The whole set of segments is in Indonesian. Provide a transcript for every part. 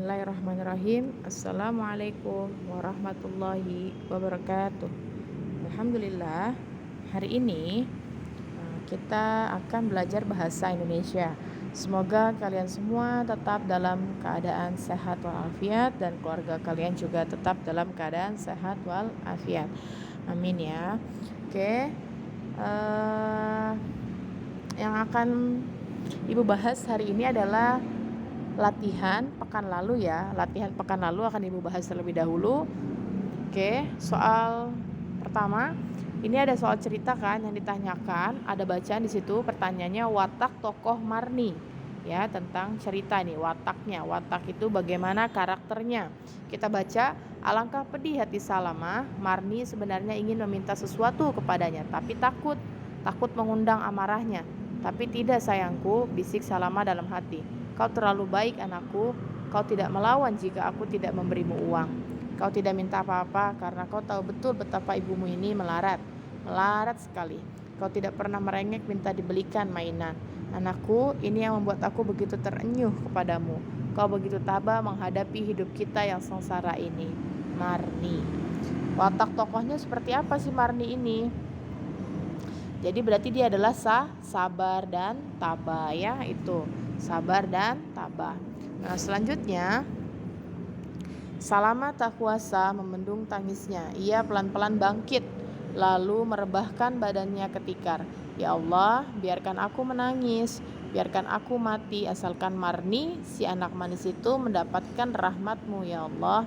Bismillahirrahmanirrahim. Assalamualaikum warahmatullahi wabarakatuh. Alhamdulillah, hari ini kita akan belajar bahasa Indonesia. Semoga kalian semua tetap dalam keadaan sehat walafiat dan keluarga kalian juga tetap dalam keadaan sehat walafiat. Amin ya. Oke. Yang akan Ibu bahas hari ini adalah latihan pekan lalu ya. Latihan pekan lalu akan Ibu bahas terlebih dahulu. Oke, soal pertama, ini ada soal cerita kan yang ditanyakan, ada bacaan di situ, pertanyaannya watak tokoh Marni. Ya, tentang cerita nih, wataknya. Watak itu bagaimana karakternya. Kita baca, alangkah pedih hati Salamah, Marni sebenarnya ingin meminta sesuatu kepadanya, tapi takut mengundang amarahnya. Tapi tidak sayangku, bisik Salamah dalam hati. Kau terlalu baik anakku, kau tidak melawan jika aku tidak memberimu uang. Kau tidak minta apa-apa karena kau tahu betul betapa ibumu ini melarat sekali. Kau tidak pernah merengek minta dibelikan mainan. Anakku, ini yang membuat aku begitu terenyuh kepadamu. Kau begitu tabah menghadapi hidup kita yang sengsara ini. Marni. Watak tokohnya seperti apa sih Marni ini? Jadi berarti dia adalah sabar dan tabah ya, itu. Sabar dan tabah. Nah, selanjutnya Salamah tak kuasa membendung tangisnya. Ia pelan-pelan bangkit, lalu merebahkan badannya ketikar. Ya Allah, biarkan aku menangis, biarkan aku mati, asalkan Marni, si anak manis itu mendapatkan rahmat-Mu ya Allah.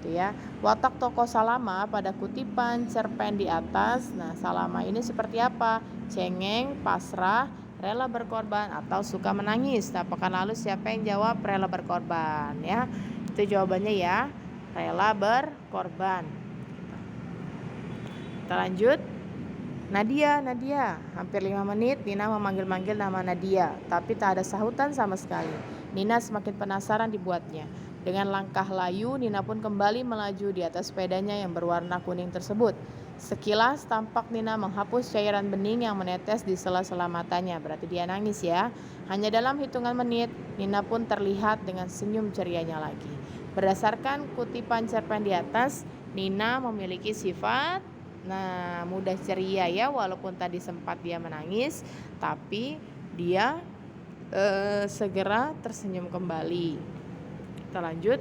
Itu ya. Watak tokoh Salamah pada kutipan cerpen di atas. Nah, Salamah ini seperti apa? Cengeng, pasrah, rela berkorban, atau suka menangis. Nah, pekan lalu siapa yang jawab rela berkorban ya? Itu jawabannya ya, rela berkorban. Kita lanjut. Nadia. Hampir 5 menit Nina memanggil-manggil nama Nadia, tapi tak ada sahutan sama sekali. Nina semakin penasaran dibuatnya. Dengan langkah layu, Nina pun kembali melaju di atas sepedanya yang berwarna kuning tersebut. Sekilas tampak Nina menghapus cairan bening yang menetes di sela-sela matanya. Berarti dia nangis ya. Hanya dalam hitungan menit, Nina pun terlihat dengan senyum cerianya lagi. Berdasarkan kutipan cerpen di atas, Nina memiliki sifat mudah ceria ya, walaupun tadi sempat dia menangis, tapi dia segera tersenyum kembali. Kita lanjut.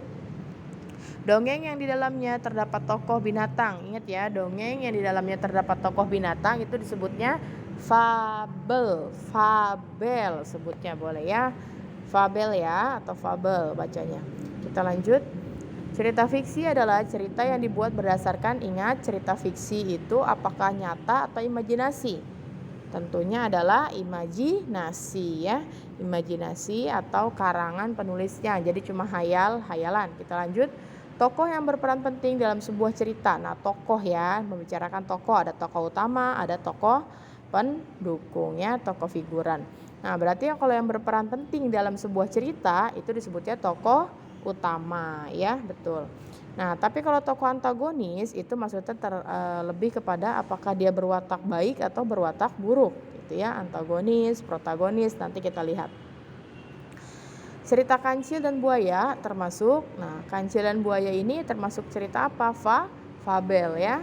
Dongeng yang di dalamnya terdapat tokoh binatang. Ingat ya, dongeng yang di dalamnya terdapat tokoh binatang itu disebutnya fabel sebutnya, boleh ya. Fabel ya, atau fabel bacanya. Kita lanjut. Cerita fiksi adalah cerita yang dibuat berdasarkan, ingat, cerita fiksi itu apakah nyata atau imajinasi? Tentunya adalah imajinasi ya. Imajinasi atau karangan penulisnya. Jadi cuma hayalan. Kita lanjut. Tokoh yang berperan penting dalam sebuah cerita. Nah, tokoh ya, membicarakan tokoh, ada tokoh utama, ada tokoh pendukung ya, tokoh figuran. Nah, berarti kalau yang berperan penting dalam sebuah cerita itu disebutnya tokoh utama ya, betul. Nah, tapi kalau tokoh antagonis itu maksudnya lebih kepada apakah dia berwatak baik atau berwatak buruk gitu ya, antagonis, protagonis, nanti kita lihat. Cerita Kancil dan Buaya termasuk. Nah, Kancil dan Buaya ini termasuk cerita apa? Fabel ya.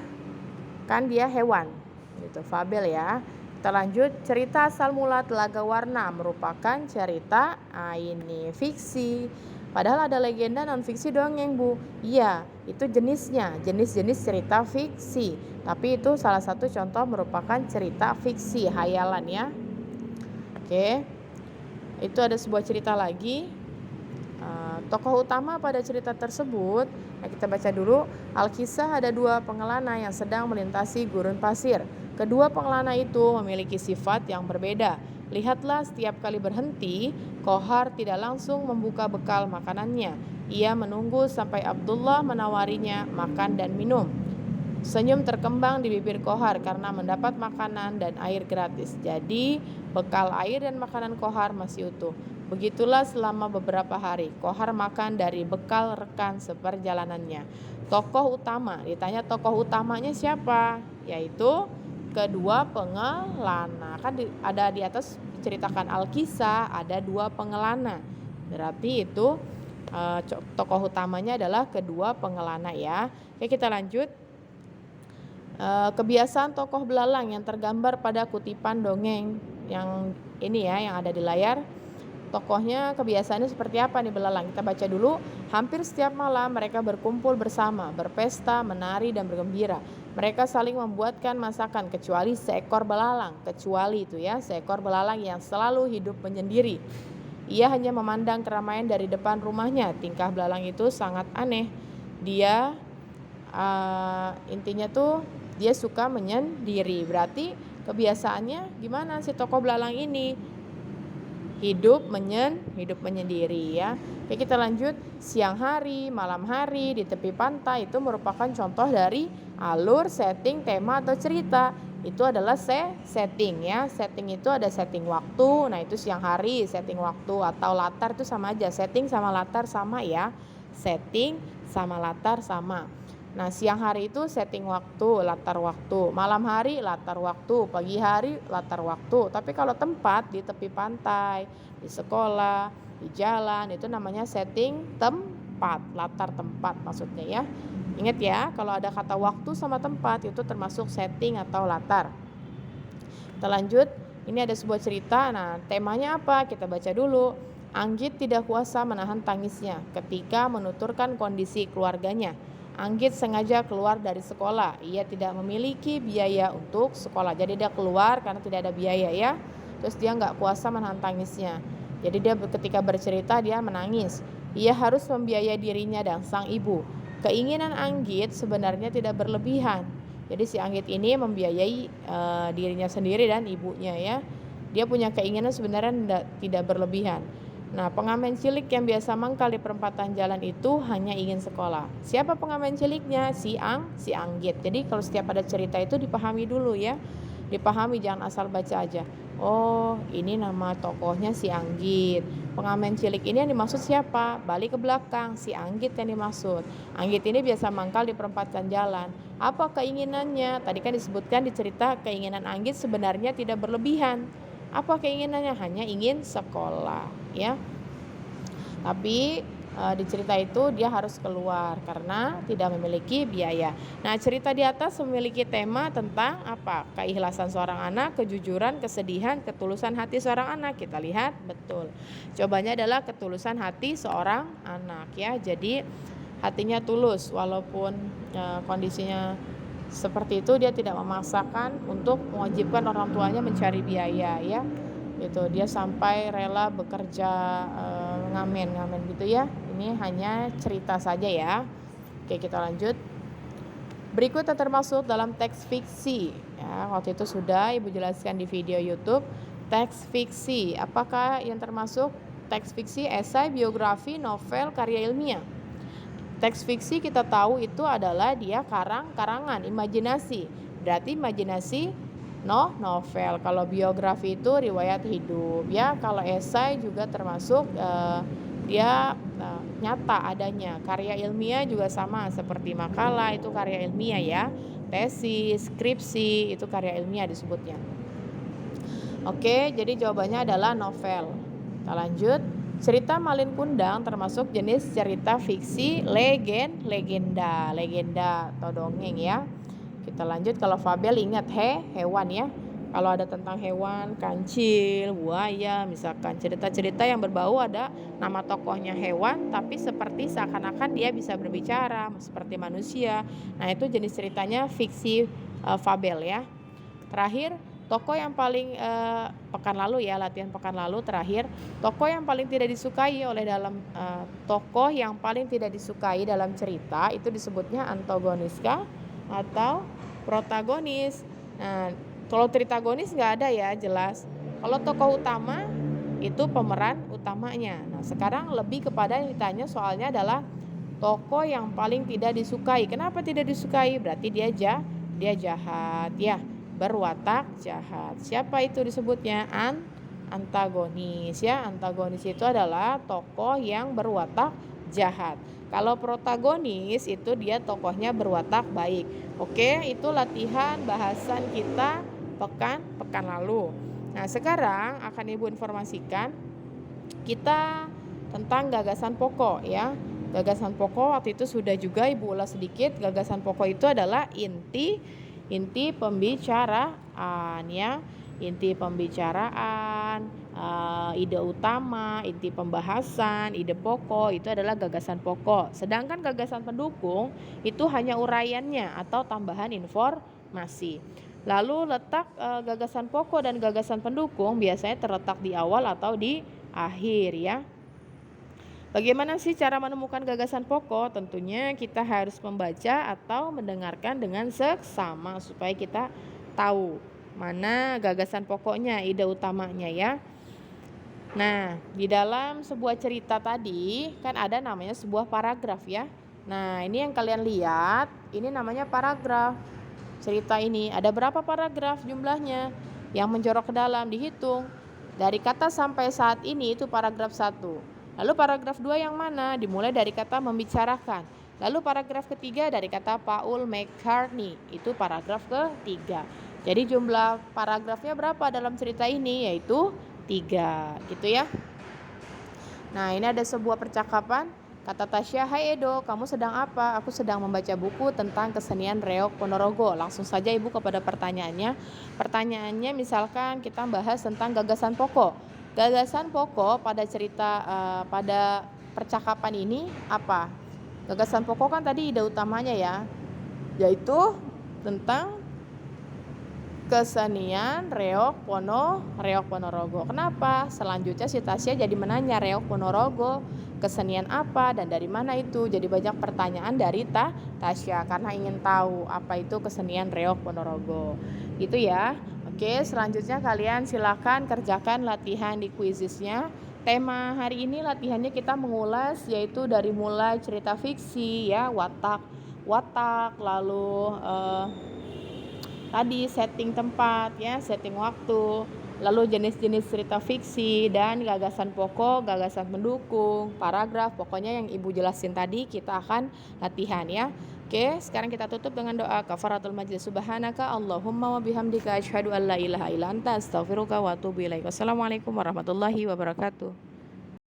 Kan dia hewan. Gitu, fabel ya. Kita lanjut, cerita asal mula Telaga Warna merupakan cerita ini fiksi. Padahal ada legenda non fiksi dongeng, Bu. Iya, itu jenisnya, jenis-jenis cerita fiksi. Tapi itu salah satu contoh merupakan cerita fiksi, hayalan ya. Oke. Itu ada sebuah cerita lagi. Tokoh utama pada cerita tersebut, nah kita baca dulu. Alkisah ada 2 pengelana yang sedang melintasi gurun pasir. Kedua pengelana itu memiliki sifat yang berbeda. Lihatlah, setiap kali berhenti, Kohar tidak langsung membuka bekal makanannya. Ia menunggu sampai Abdullah menawarinya makan dan minum. Senyum terkembang di bibir Kohar karena mendapat makanan dan air gratis. Jadi, bekal air dan makanan Kohar masih utuh. Begitulah selama beberapa hari. Kohar makan dari bekal rekan seperjalanannya. Tokoh utama, ditanya tokoh utamanya siapa? Yaitu kedua pengelana. Kan ada di atas diceritakan Alkisah ada 2 pengelana. Berarti itu tokoh utamanya adalah kedua pengelana ya. Oke, kita lanjut. Kebiasaan tokoh belalang yang tergambar pada kutipan dongeng yang ini ya, yang ada di layar. Tokohnya kebiasaannya seperti apa nih belalang? Kita baca dulu. Hampir setiap malam mereka berkumpul bersama, berpesta, menari, dan bergembira. Mereka saling membuatkan masakan kecuali seekor belalang. Kecuali itu ya, seekor belalang yang selalu hidup menyendiri. Ia hanya memandang keramaian dari depan rumahnya. Tingkah belalang itu sangat aneh. Dia intinya tuh dia suka menyendiri. Berarti kebiasaannya gimana si tokoh belalang ini? Hidup menyendiri ya. Oke, kita lanjut. Siang hari, malam hari di tepi pantai itu merupakan contoh dari alur, setting, tema atau cerita. Itu adalah setting ya. Setting itu ada setting waktu. Nah, itu siang hari, setting waktu, atau latar itu sama aja. Setting sama latar sama ya. Setting sama latar sama. Nah, siang hari itu setting waktu, latar waktu. Malam hari latar waktu, pagi hari latar waktu. Tapi kalau tempat di tepi pantai, di sekolah, di jalan, itu namanya setting tempat, latar tempat maksudnya ya. Ingat ya, kalau ada kata waktu sama tempat itu termasuk setting atau latar. Kita lanjut. Ini ada sebuah cerita. Nah, temanya apa? Kita baca dulu. Anggit tidak kuasa menahan tangisnya ketika menuturkan kondisi keluarganya. Anggit sengaja keluar dari sekolah. Ia tidak memiliki biaya untuk sekolah. Jadi dia keluar karena tidak ada biaya ya. Terus dia nggak kuasa menahan tangisnya. Jadi dia ketika bercerita dia menangis. Ia harus membiayai dirinya dan sang ibu. Keinginan Anggit sebenarnya tidak berlebihan. Jadi si Anggit ini membiayai dirinya sendiri dan ibunya ya. Dia punya keinginan sebenarnya tidak berlebihan. Nah, pengamen cilik yang biasa mangkal di perempatan jalan itu hanya ingin sekolah. Siapa pengamen ciliknya? Si Anggit. Jadi kalau setiap ada cerita itu dipahami dulu ya. Dipahami, jangan asal baca aja. Oh, ini nama tokohnya si Anggit. Pengamen cilik ini yang dimaksud siapa? Balik ke belakang, si Anggit yang dimaksud. Anggit ini biasa mangkal di perempatan jalan. Apa keinginannya? Tadi kan disebutkan di cerita keinginan Anggit sebenarnya tidak berlebihan. Apa keinginannya? Hanya ingin sekolah ya. Tapi di cerita itu dia harus keluar karena tidak memiliki biaya. Nah, cerita di atas memiliki tema tentang apa? Keikhlasan seorang anak, kejujuran, kesedihan, ketulusan hati seorang anak. Kita lihat betul. Jawabannya adalah ketulusan hati seorang anak ya. Jadi hatinya tulus walaupun kondisinya seperti itu, dia tidak memaksakan untuk mewajibkan orang tuanya mencari biaya ya. Gitu, dia sampai rela bekerja ngamen gitu ya. Ini hanya cerita saja ya. Oke, kita lanjut. Berikut yang termasuk dalam teks fiksi ya. Waktu itu sudah Ibu jelaskan di video YouTube. Teks fiksi, apakah yang termasuk teks fiksi? Esai, biografi, novel, karya ilmiah. Teks fiksi kita tahu itu adalah dia karangan, imajinasi. Berarti imajinasi novel. Kalau biografi itu riwayat hidup ya. Kalau esai juga termasuk dia nyata adanya. Karya ilmiah juga sama seperti makalah itu karya ilmiah ya. Tesis, skripsi itu karya ilmiah disebutnya. Oke, jadi jawabannya adalah novel. Kita lanjut. Cerita Malin Kundang termasuk jenis cerita fiksi legenda atau dongeng ya. Kita lanjut. Kalau fabel ingat hewan ya. Kalau ada tentang hewan, kancil, buaya, misalkan cerita-cerita yang berbau ada nama tokohnya hewan tapi seperti seakan-akan dia bisa berbicara seperti manusia. Nah, itu jenis ceritanya fiksi fabel ya. Terakhir, tokoh yang paling pekan lalu ya, latihan pekan lalu terakhir, tokoh yang paling tidak disukai tokoh yang paling tidak disukai dalam cerita itu disebutnya antagonis kah atau protagonis. Nah, kalau tritagonis nggak ada ya, jelas. Kalau tokoh utama itu pemeran utamanya. Nah, sekarang lebih kepada yang ditanya soalnya adalah tokoh yang paling tidak disukai. Kenapa tidak disukai? Berarti dia jahat ya, berwatak jahat. Siapa itu disebutnya? Antagonis ya. Antagonis itu adalah tokoh yang berwatak jahat. Kalau protagonis itu dia tokohnya berwatak baik. Oke, itu latihan bahasan kita pekan lalu. Nah, sekarang akan Ibu informasikan kita tentang gagasan pokok ya. Gagasan pokok waktu itu sudah juga Ibu ulas sedikit. Gagasan pokok itu adalah inti pembicaraan ya. Inti pembicaraan, ide utama, inti pembahasan, ide pokok itu adalah gagasan pokok. Sedangkan gagasan pendukung itu hanya uraiannya atau tambahan informasi. Lalu letak gagasan pokok dan gagasan pendukung biasanya terletak di awal atau di akhir ya. Bagaimana sih cara menemukan gagasan pokok? Tentunya kita harus membaca atau mendengarkan dengan seksama supaya kita tahu mana gagasan pokoknya, ide utamanya ya. Nah, di dalam sebuah cerita tadi kan ada namanya sebuah paragraf ya. Nah, ini yang kalian lihat, ini namanya paragraf. Cerita ini ada berapa paragraf jumlahnya? Yang menjorok ke dalam dihitung. Dari kata sampai saat ini itu paragraf 1. Lalu paragraf 2 yang mana? Dimulai dari kata membicarakan. Lalu paragraf ketiga dari kata Paul McCartney. Itu paragraf ketiga. Jadi jumlah paragrafnya berapa dalam cerita ini? Yaitu 3 gitu ya. Nah, ini ada sebuah percakapan. Kata Tasya, "Hai Edo, kamu sedang apa?" "Aku sedang membaca buku tentang kesenian Reog Ponorogo." Langsung saja Ibu kepada pertanyaannya. Pertanyaannya misalkan kita bahas tentang gagasan pokok. Gagasan pokok pada cerita pada percakapan ini apa? Gagasan pokok kan tadi ide utamanya ya, yaitu tentang kesenian Reog Ponorogo. Kenapa? Selanjutnya si Tasya jadi menanya Reog Ponorogo, kesenian apa dan dari mana itu? Jadi banyak pertanyaan dari Tasya karena ingin tahu apa itu kesenian Reog Ponorogo. Gitu ya. Oke, selanjutnya kalian silakan kerjakan latihan di quizisnya. Tema hari ini latihannya kita mengulas yaitu dari mulai cerita fiksi ya, watak, lalu tadi setting tempat ya, setting waktu, lalu jenis-jenis cerita fiksi dan gagasan pokok, gagasan pendukung, paragraf, pokoknya yang Ibu jelasin tadi kita akan latihan ya. Oke, sekarang kita tutup dengan doa kafaratul majlis. Subhanaka Allahumma wa bihamdika asyhadu an la ilaha illa anta astaghfiruka wa atubu ilaik. Wassalamualaikum warahmatullahi wabarakatuh.